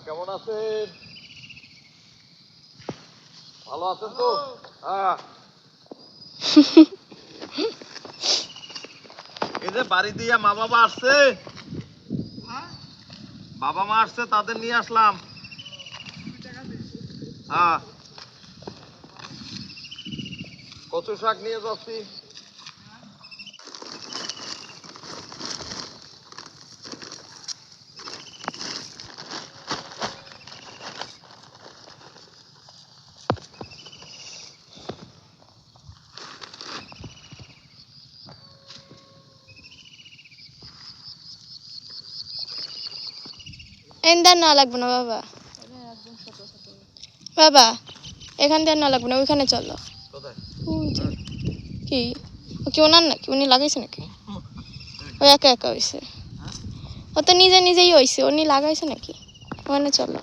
কেমন আছেন? ভালো আছেন তো? হ্যাঁ। এই যে বাড়ি দিয়া মা বাবা আসছে, বাবা মা আসছে, তাদের নিয়ে আসলাম। হ্যাঁ, কচু শাক নিয়ে যাচ্ছি। এখান না লাগবে না বাবা, বাবা এখান দিয়ে না লাগবে না, ওইখানে চলো। কি ও কি ওনার নাকি? উনি লাগাইছে নাকি? ও একা একা হয়েছে, ও তো নিজে নিজেই হয়েছে, উনি লাগাইছে নাকি? ওখানে চলো।